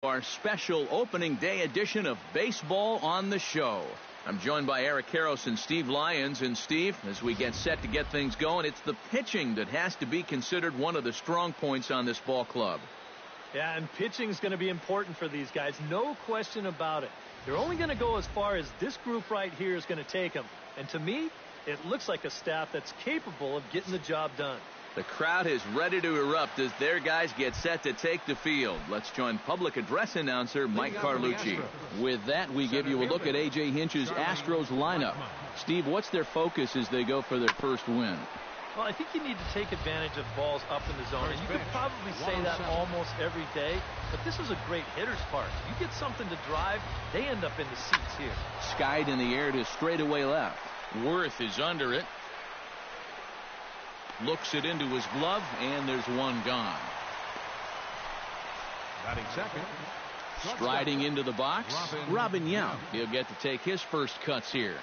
Our special opening day edition of Baseball on the Show. I'm joined by Eric Karros and Steve Lyons. And Steve, as we get set to get things going, it's the pitching that has to be considered one of the strong points on this ball club. Yeah, and pitching is going to be important for these guys. No question about it. They're only going to go as far as this group right here is going to take them. And to me, it looks like a staff that's capable of getting the job done. The crowd is ready to erupt as their guys get set to take the field. Let's join public address announcer Mike Carlucci. With that, we give you a look at A.J. Hinch's Astros lineup. Steve, what's their focus as they go for their first win? Well, I think you need to take advantage of balls up in the zone, and you could probably say that almost every day, but this is a great hitter's park. You get something to drive, they end up in the seats here. Skied in the air to straightaway left. Worth is under it. Looks it into his glove, and there's one gone. Batting second. Striding into the box, Robin Yount. He'll get to take his first cuts here.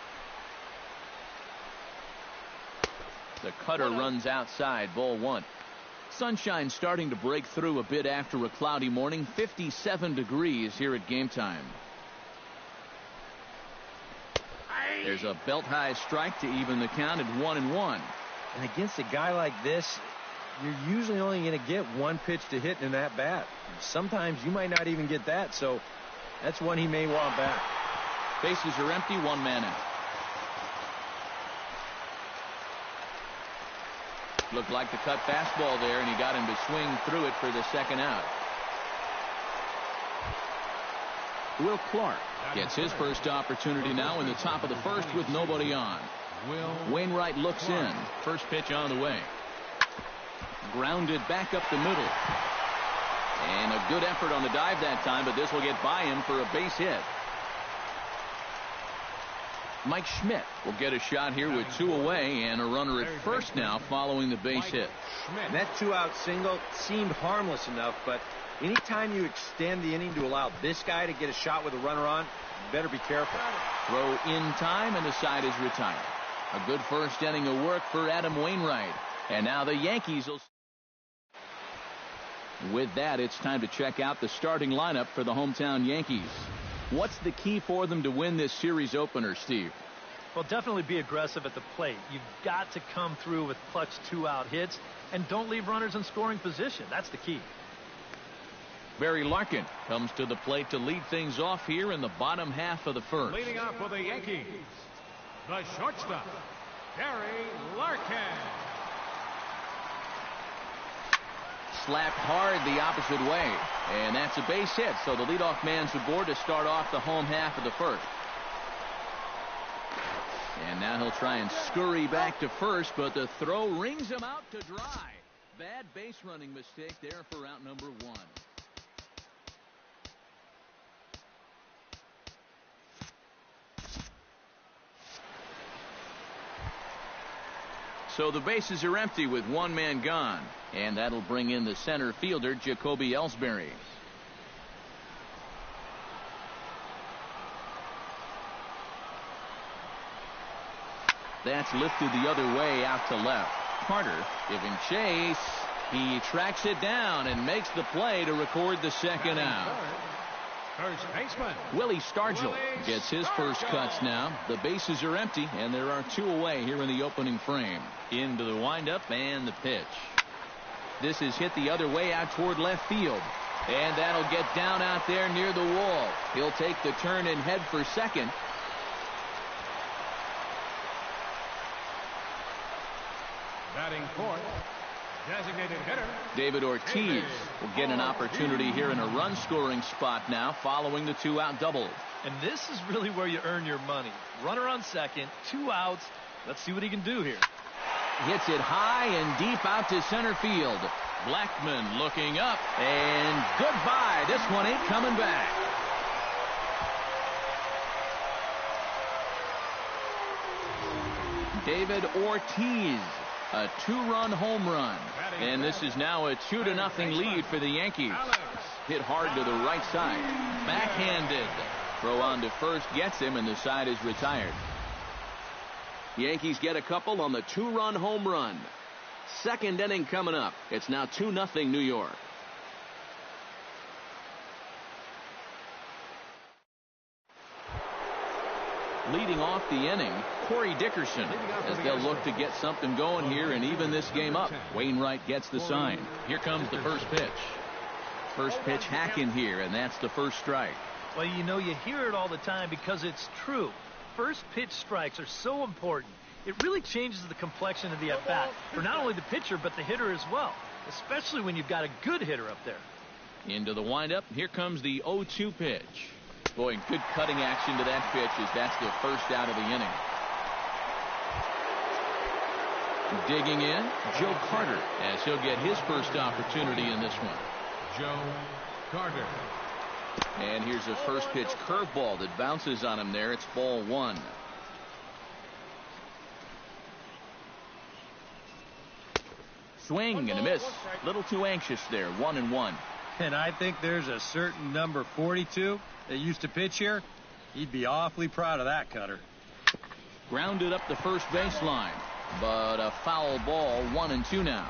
The cutter runs outside, ball one. Sunshine starting to break through a bit after a cloudy morning. 57 degrees here at game time. There's a belt-high strike to even the count at 1-1. And against a guy like this, you're usually only going to get one pitch to hit in that bat. Sometimes you might not even get that, so that's one he may want back. Bases are empty, one man out. Looked like the cut fastball there, and he got him to swing through it for the second out. Will Clark gets his first opportunity now in the top of the first with nobody on. Wainwright looks in. First pitch on the way. Grounded back up the middle. And a good effort on the dive that time, but this will get by him for a base hit. Mike Schmidt will get a shot here with two away and a runner at first now following the base hit. And that two-out single seemed harmless enough, but anytime you extend the inning to allow this guy to get a shot with a runner on, you better be careful. Throw in time, and the side is retired. A good first inning of work for Adam Wainwright. And now the Yankees will... With that, it's time to check out the starting lineup for the hometown Yankees. What's the key for them to win this series opener, Steve? Well, definitely be aggressive at the plate. You've got to come through with clutch two-out hits, and don't leave runners in scoring position. That's the key. Barry Larkin comes to the plate to lead things off here in the bottom half of the first. Leading off for the Yankees, the shortstop, Barry Larkin. Slapped hard the opposite way, and that's a base hit, so the leadoff man's aboard to start off the home half of the first. And now he'll try and scurry back to first, but the throw rings him out to dry. Bad base running mistake there for out number one. So the bases are empty with one man gone, and that'll bring in the center fielder, Jacoby Ellsbury. That's lifted the other way out to left. Carter giving chase. He tracks it down and makes the play to record the second out. First baseman Willie Stargell gets his first cuts now. The bases are empty, and there are two away here in the opening frame. Into the windup and the pitch. This is hit the other way out toward left field. And that'll get down out there near the wall. He'll take the turn and head for second. batting fourth, designated hitter David Ortiz will get an opportunity here in a run-scoring spot now following the two-out double. And this is really where you earn your money. Runner on second, 2 outs. Let's see what he can do here. Hits it high and deep out to center field. Blackmon looking up, and goodbye. This one ain't coming back. David Ortiz, a 2-run home run. And this is now a 2-0 lead for the Yankees. Hit hard to the right side. Backhanded. Throw on to first gets him, and the side is retired. Yankees get a couple on the 2-run home run. Second inning coming up. It's now 2-0 New York. Leading off the inning, Corey Dickerson, as they'll look to get something going here and even this game up. Wainwright gets the sign. Here comes the first pitch. First pitch hacking here, and that's the first strike. Well, you know, you hear it all the time because it's true. First pitch strikes are so important. It really changes the complexion of the at-bat for not only the pitcher but the hitter as well, especially when you've got a good hitter up there. Into the windup. Here comes the 0-2 pitch. Boy, good cutting action to that pitch as that's the first out of the inning. Digging in, Joe Carter, as he'll get his first opportunity in this one. Joe Carter. And here's a first pitch curveball that bounces on him there. It's ball one. Swing and a miss. Little too anxious there. 1-1. And I think there's a certain number 42 that used to pitch here. He'd be awfully proud of that cutter. Grounded up the first baseline, but a foul ball. 1-2 now.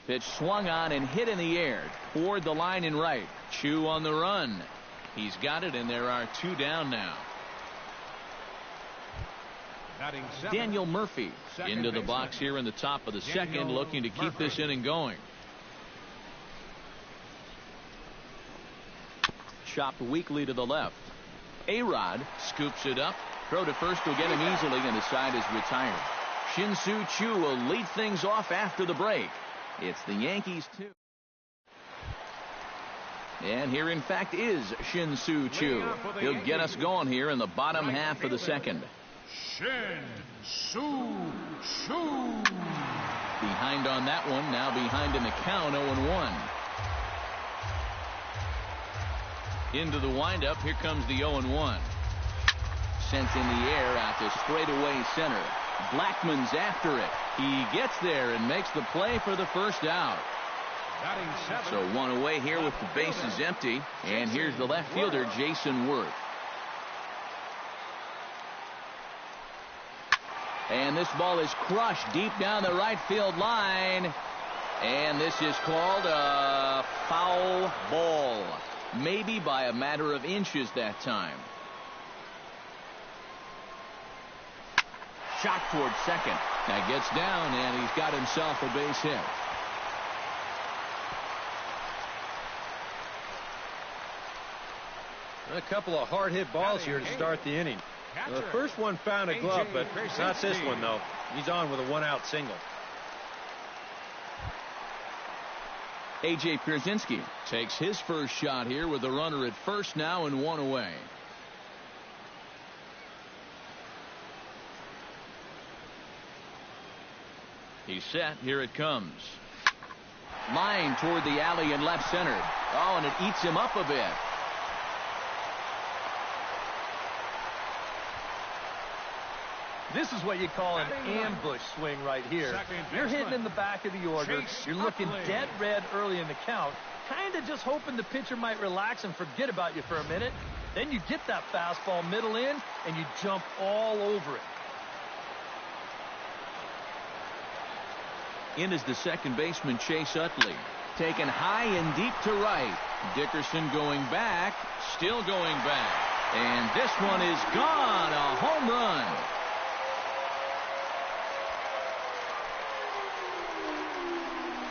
Pitch swung on and hit in the air toward the line and right. Chu on the run. He's got it, and there are 2 down now. Daniel Murphy into the box here in the top of the second, looking to keep this inning going. Chopped weakly to the left. A-Rod scoops it up. Throw to first will get him easily, and the side is retired. Shin-Soo Choo will lead things off after the break. It's the Yankees 2. And here, in fact, is Shin-Soo Choo. He'll get us going here in the bottom half of the second. Shin-Soo Choo. Behind on that one. Now behind in the count. 0-1. Into the windup. Here comes the 0-1. Sent in the air out to straightaway center. Blackman's after it. He gets there and makes the play for the first out. So one away here with the bases empty. And here's the left fielder, Jason Worth. And this ball is crushed deep down the right field line. And this is called a foul ball. Maybe by a matter of inches that time. Shot toward second. Now gets down, and he's got himself a base hit. A couple of hard-hit balls here to start the inning. The first one found a glove, but not this one, though. He's on with a one-out single. A.J. Pierzynski takes his first shot here with a runner at first now and 1 away. He's set. Here it comes. Line toward the alley in left center. Oh, and it eats him up a bit. This is what you call an ambush swing right here. You're hitting in the back of the order. You're looking dead red early in the count, kind of just hoping the pitcher might relax and forget about you for a minute. Then you get that fastball middle in, and you jump all over it. In is the second baseman, Chase Utley. Taken high and deep to right. Dickerson going back, still going back. And this one is gone. A home run.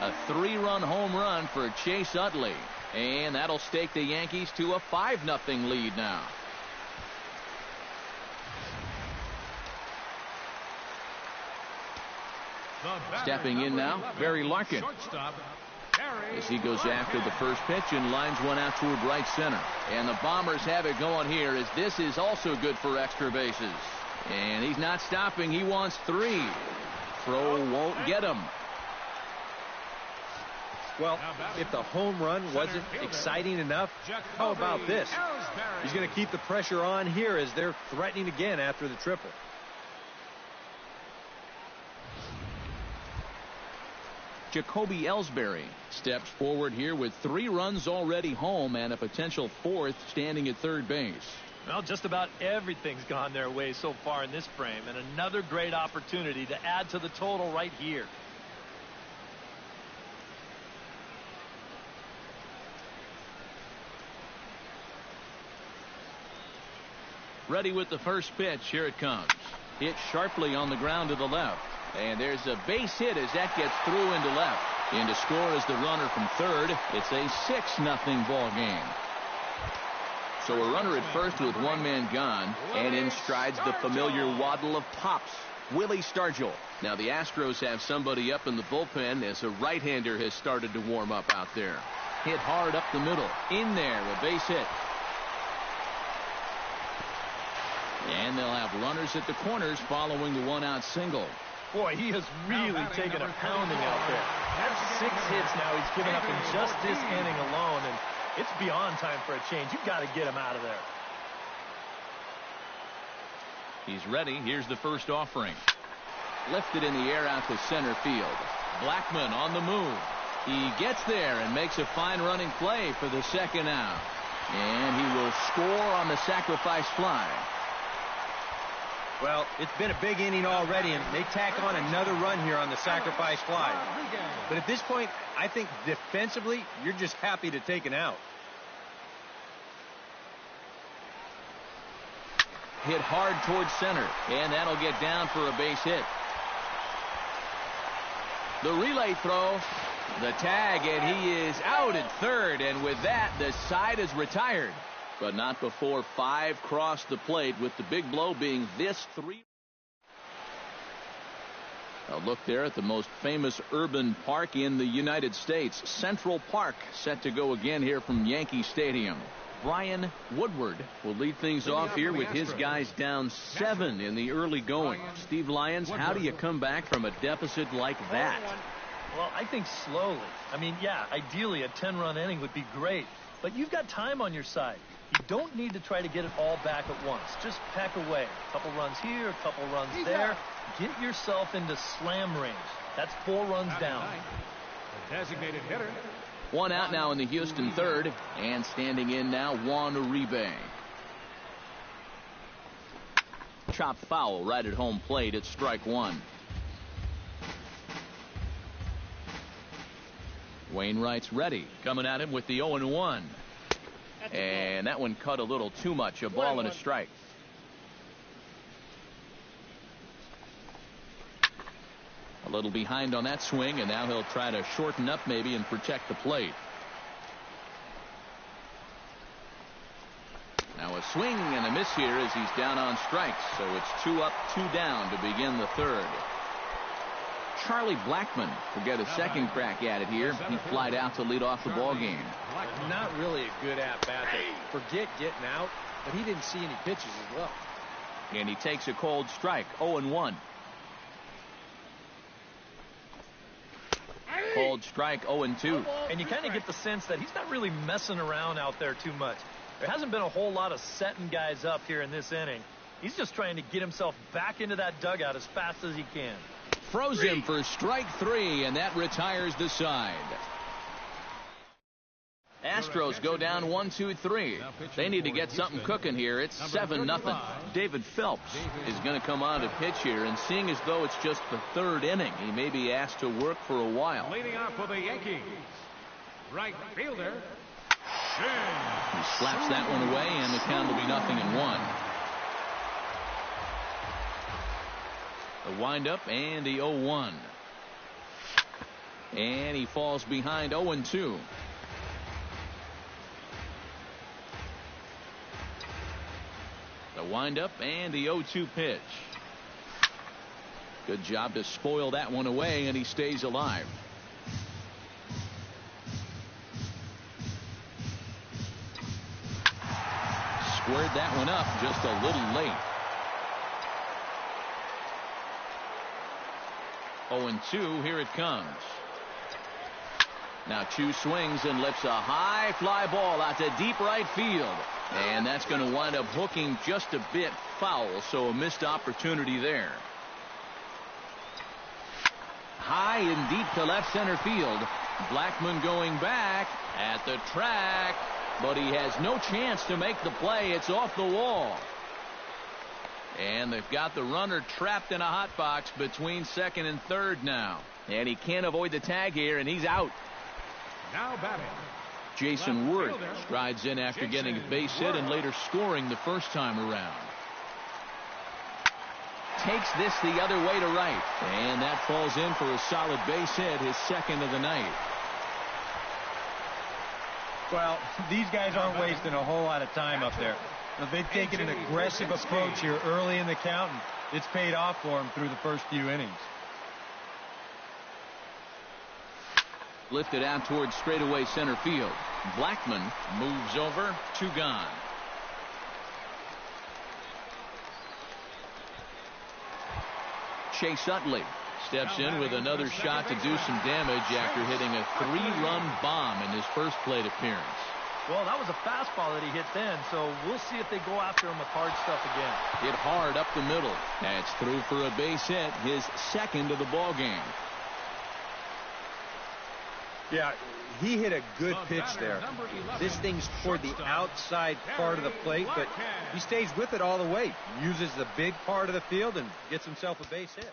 A 3-run home run for Chase Utley. And that'll stake the Yankees to a 5-0 lead now. Stepping in now, Barry Larkin. As he goes after the first pitch and lines one out toward right center. And the Bombers have it going here, as this is also good for extra bases. And he's not stopping. He wants 3. Throw won't get him. Well, if the home run wasn't exciting enough, how about this? He's going to keep the pressure on here as they're threatening again after the triple. Jacoby Ellsbury steps forward here with 3 runs already home and a potential 4th standing at third base. Well, just about everything's gone their way so far in this frame, and another great opportunity to add to the total right here. Ready with the first pitch. Here it comes. Hit sharply on the ground to the left. And there's a base hit as that gets through into left. In to score is the runner from third. It's a 6-0 ball game. So a runner at first with one man gone, and in strides the familiar waddle of Pops, Willie Stargell. Now the Astros have somebody up in the bullpen as a right-hander has started to warm up out there. Hit hard up the middle. In there, a base hit. And they'll have runners at the corners following the one-out single. Boy, he has really taken a pounding out there. That's 6 hits now he's given up in just this inning alone, and it's beyond time for a change. You've got to get him out of there. He's ready. Here's the first offering. Lifted in the air out to center field. Blackmon on the move. He gets there and makes a fine running play for the second out. And he will score on the sacrifice fly. Well, it's been a big inning already, and they tack on another run here on the sacrifice fly. But at this point, I think defensively, you're just happy to take an out. Hit hard towards center, and that'll get down for a base hit. The relay throw, the tag, and he is out at third, and with that, the side is retired. But not before 5 crossed the plate, with the big blow being this 3. A look there at the most famous urban park in the United States, Central Park, set to go again here from Yankee Stadium. Brian Woodward will lead things off here with his guys down 7 in the early going. Steve Lyons, how do you come back from a deficit like that? Well, I think slowly. I mean, yeah, ideally a 10-run inning would be great, but you've got time on your side. You don't need to try to get it all back at once. Just pack away. A couple runs here, a couple runs there. Get yourself into slam range. That's 4 runs down. The designated hitter. 1 out now in the Houston third, and standing in now Juan Uribe. Chopped foul right at home plate. It's strike 1. Wainwright's ready, coming at him with the 0-1. And that one cut a little too much. A ball and a strike. A little behind on that swing, and now he'll try to shorten up maybe and protect the plate. Now a swing and a miss here as he's down on strikes. So it's 2 up, 2 down to begin the third. Charlie Blackmon will get a second crack at it here. He flied out to lead off the ball game. Not really a good at-bat. Forget getting out, but he didn't see any pitches as well. And he takes a cold strike. 0-1. Cold strike. 0-2. And you kind of get the sense that he's not really messing around out there too much. There hasn't been a whole lot of setting guys up here in this inning. He's just trying to get himself back into that dugout as fast as he can. Froze him for strike 3, and that retires the side. Astros go down 1-2-3. They need to get something cooking here. It's 7-0. David Phelps is going to come on to pitch here, and seeing as though it's just the 3rd inning, he may be asked to work for a while. Leading off for the Yankees, right fielder, He slaps that one away, and the count will be 0-1. The windup and the 0-1. And he falls behind 0-2. The windup and the 0-2 pitch. Good job to spoil that one away, and he stays alive. Squared that one up just a little late. 0-2, here it comes. Now 2 swings and lifts a high fly ball out to deep right field. And that's going to wind up hooking just a bit foul, so a missed opportunity there. High and deep to left center field. Blackmon going back at the track, but he has no chance to make the play. It's off the wall. And they've got the runner trapped in a hot box between second and third now. And he can't avoid the tag here, and he's out. now batting. Jason Worth strides in after getting a base hit and later scoring the first time around. takes this the other way to right. And that falls in for a solid base hit, his second of the night. Well, these guys aren't wasting a whole lot of time up there. They've taken an aggressive approach here early in the count, and it's paid off for them through the first few innings. Lifted out towards straightaway center field. Blackmon moves over, 2 gone. Chase Utley steps in with another shot to do some damage after hitting a 3-run bomb in his first plate appearance. Well, that was a fastball that he hit then, so we'll see if they go after him with hard stuff again. Hit hard up the middle. That's through for a base hit, his second of the ball game. Yeah, he hit a good pitch there. This thing's toward the outside part of the plate, but he stays with it all the way. Uses the big part of the field and gets himself a base hit.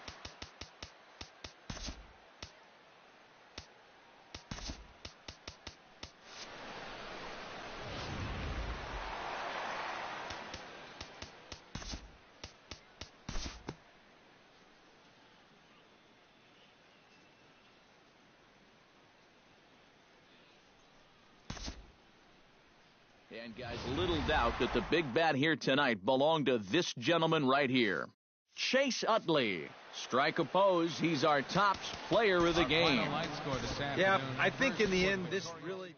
And guys, little doubt that the big bat here tonight belonged to this gentleman right here. Chase Utley. Strike opposed. He's our top player of the game. Yeah, I think in the end, this really...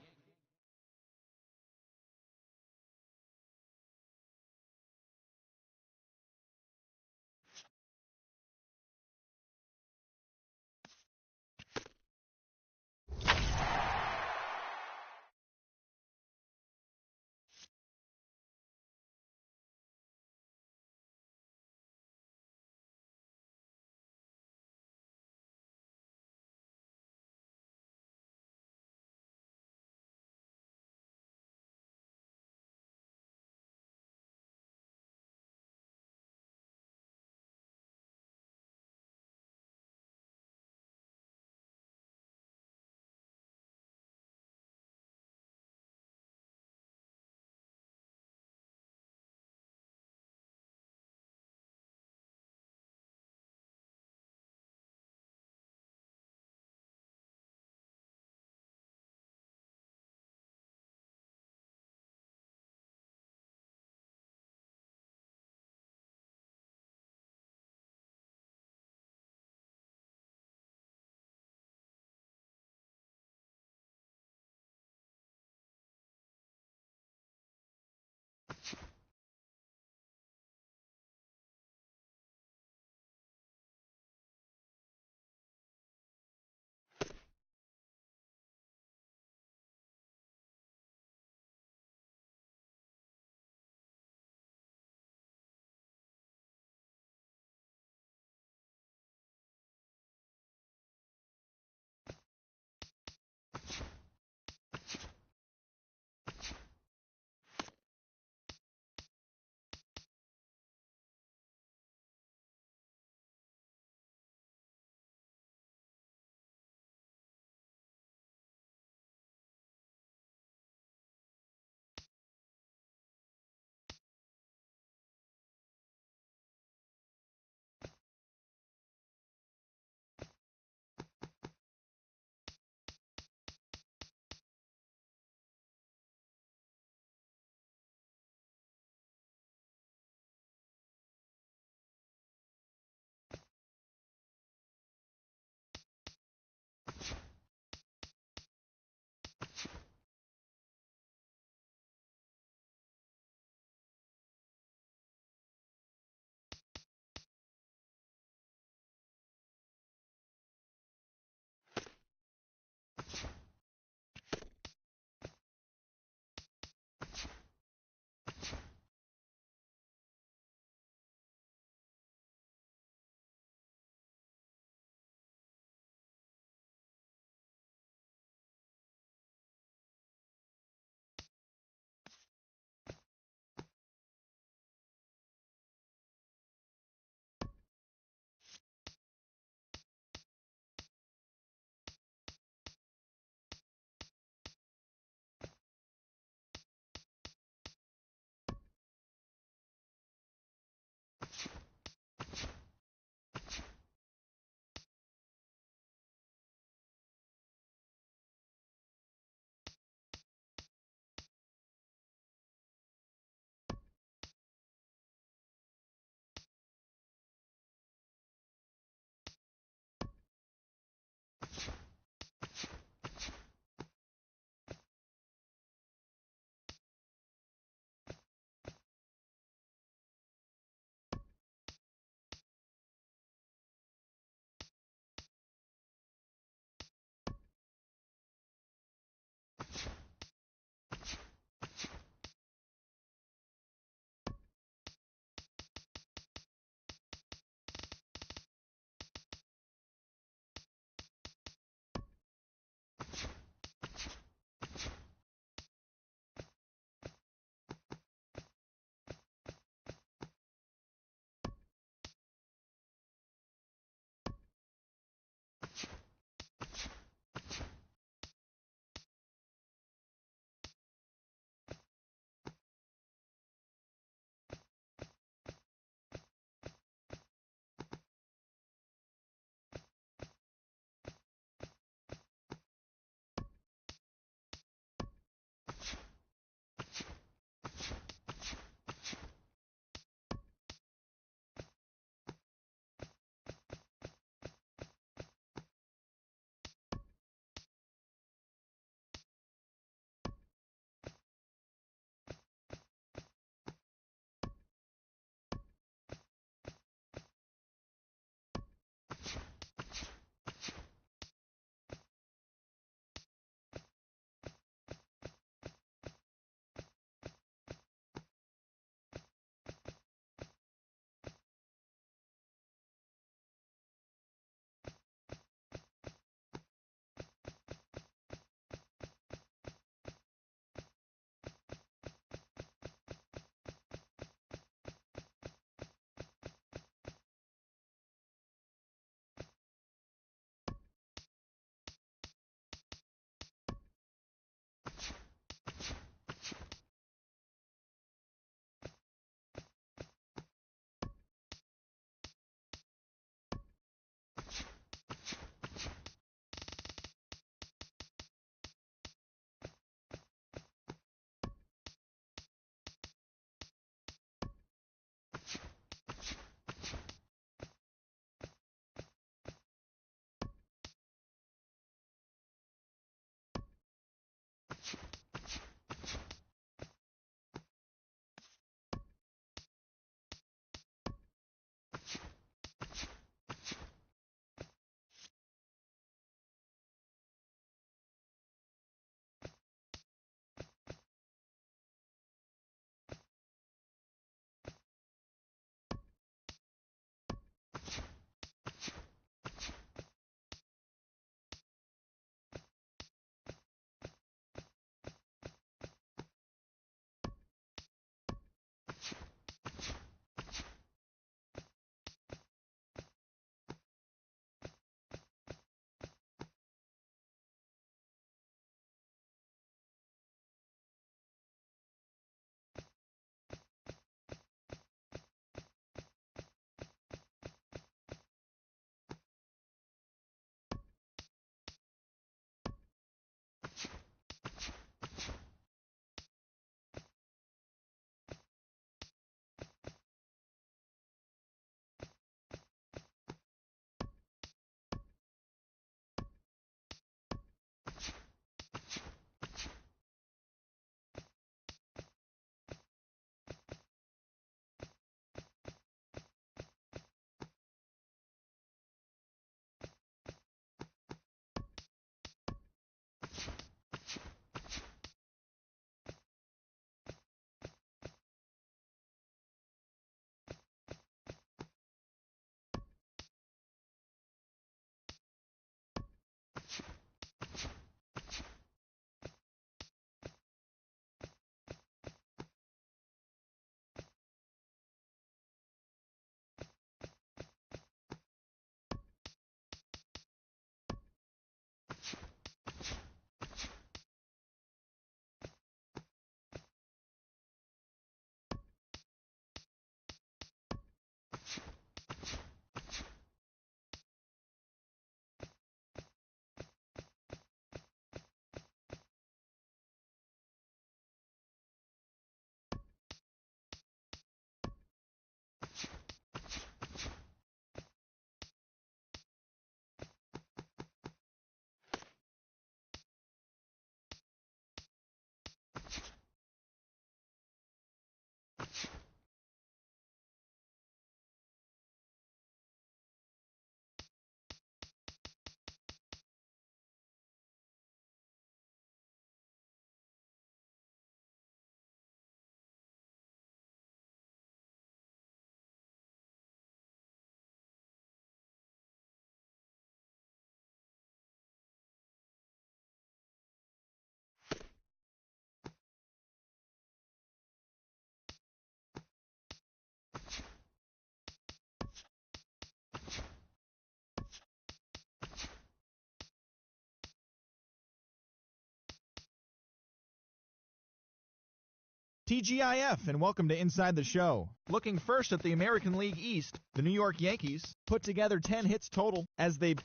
TGIF, and welcome to Inside the Show. Looking first at the American League East, the New York Yankees put together 10 hits total as they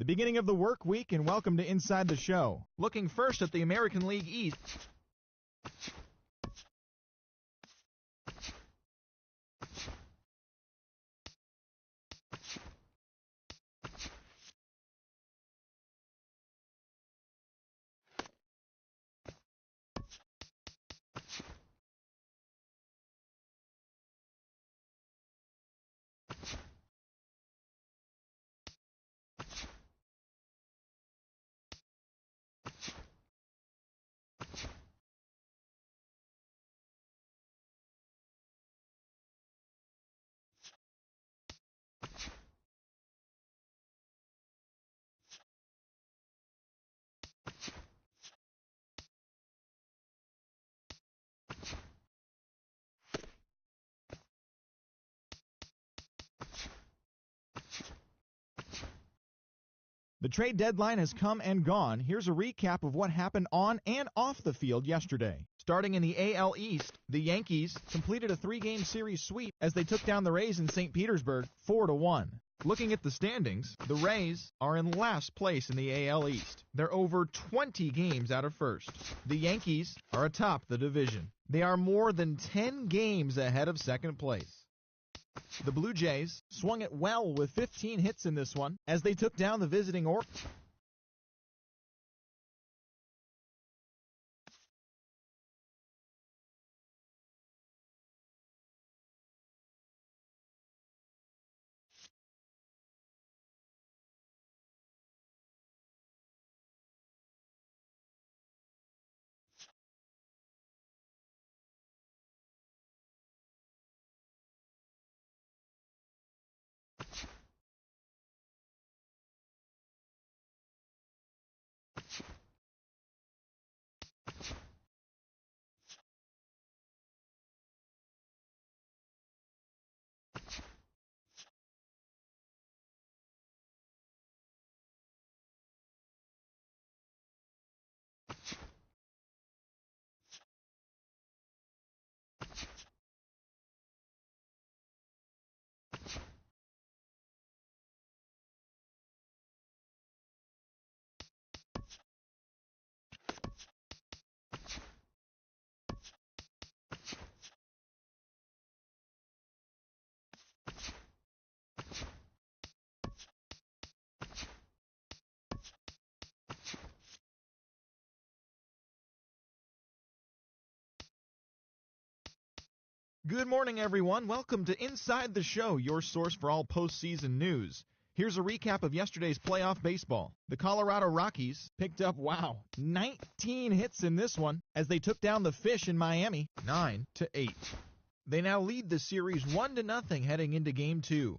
the beginning of the work week, and welcome to Inside the Show. Looking first at the American League East. The trade deadline has come and gone. Here's a recap of what happened on and off the field yesterday. Starting in the AL East, the Yankees completed a 3-game series sweep as they took down the Rays in St. Petersburg 4-1. Looking at the standings, the Rays are in last place in the AL East. They're over 20 games out of first. The Yankees are atop the division. They are more than 10 games ahead of second place. The Blue Jays swung it well with 15 hits in this one as they took down the visiting Orioles. Good morning, everyone. Welcome to Inside the Show, your source for all postseason news. Here's a recap of yesterday's playoff baseball. The Colorado Rockies picked up, 19 hits in this one as they took down the Fish in Miami 9-8. They now lead the series 1-0 heading into Game 2.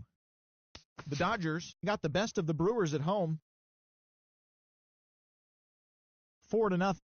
The Dodgers got the best of the Brewers at home 4-0.